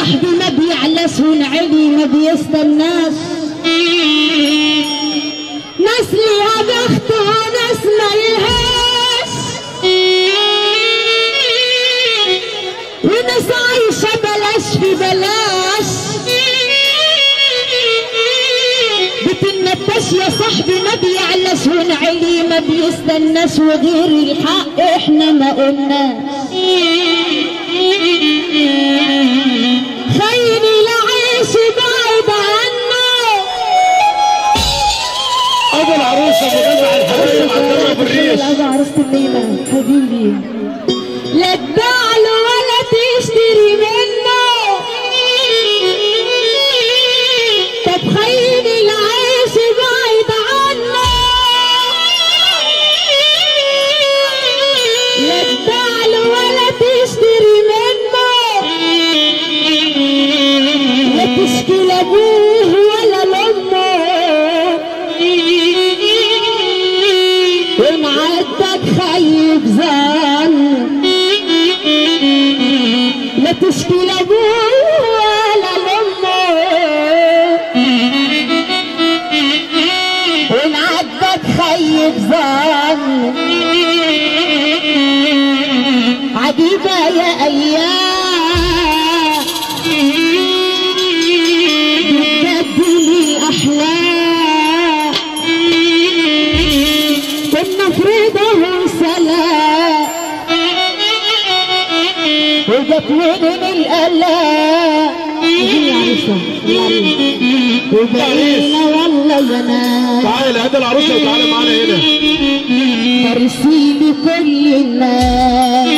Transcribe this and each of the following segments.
صاحبي ما بيعلس ونعلي ما بيستناش، ناس ليها بخت وناس ملهاش، وناس عايشة بلاش في بلاش. بتنبش يا صاحبي ما بيعلش ونعلي ما بيستناش، وغير الحق احنا ما قلناش. خيري لعيش بعيد عنه. ابو العروسه مجمع الحبايب عبد ابو الريش، ابو عروسه الليله حبيبي، لا تباع له ولا تشتري منه. طب خيري العيش بعيد عنه، لا تباع له ولا تشتري منه. لا تشكي لابوه ولا لامه، وان عدك خيب ظن. لا تشكي لابوه ولا لامه، وان عدك خيب ظن. عجيبة يا أيام بتبدل الأحلام، كنا فريده سلام وجت من الآلام. وبقينا والله يا ناس. تعالى هات العروسه وتعالى معانا هنا. مرسي لكل الناس.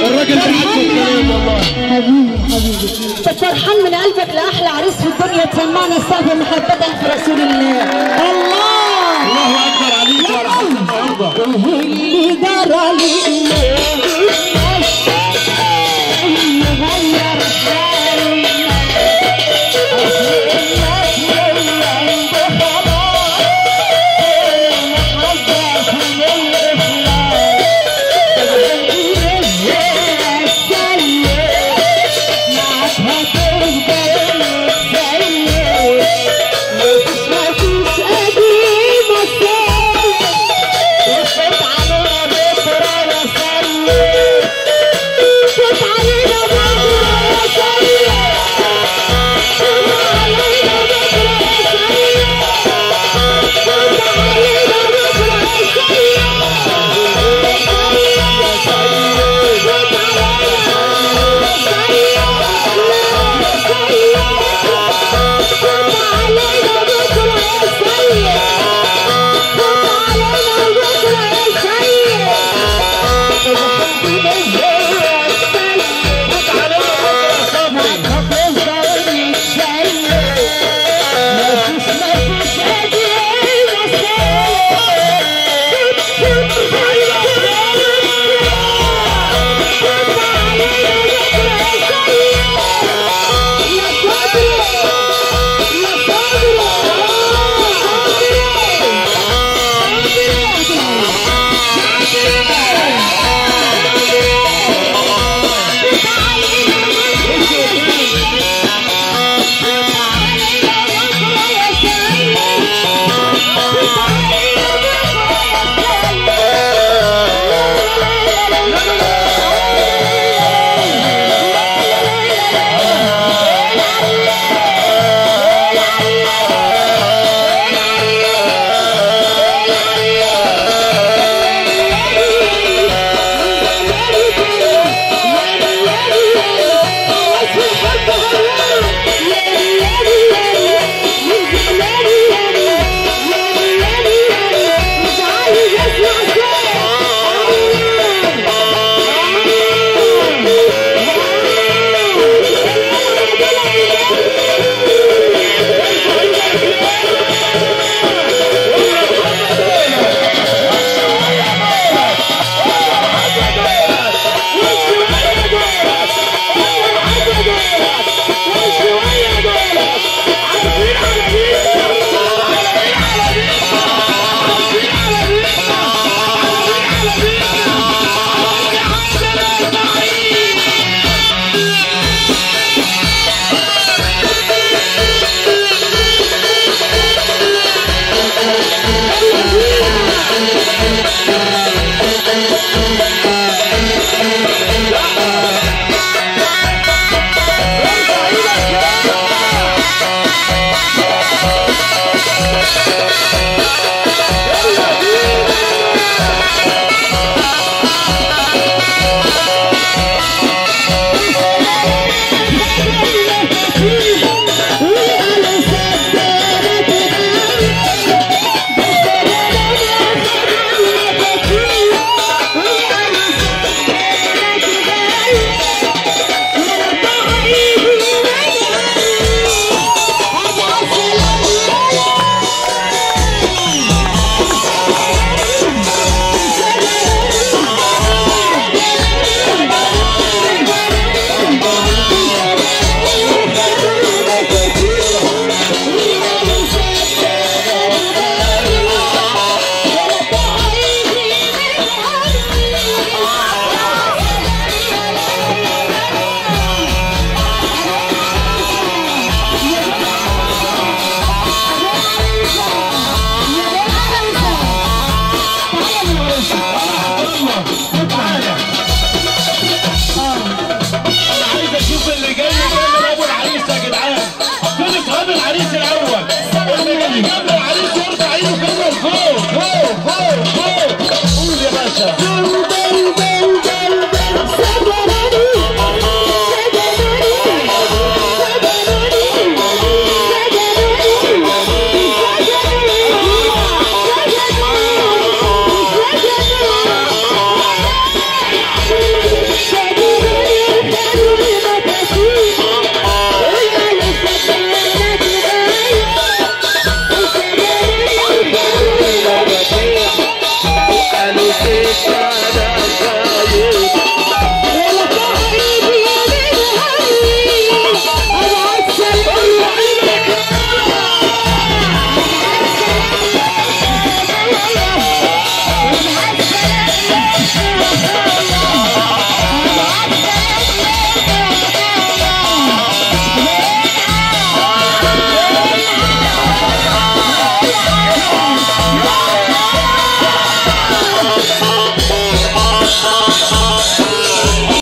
الراجل ده عاجبه الكلام والله. حبيبي فرحان من قلبك لأحلى عريس في الدنيا، تسمعنا الصحبة محبة في رسول الله. الله اكبر عليك يا رحمة النهارده. اللي جرى لي What?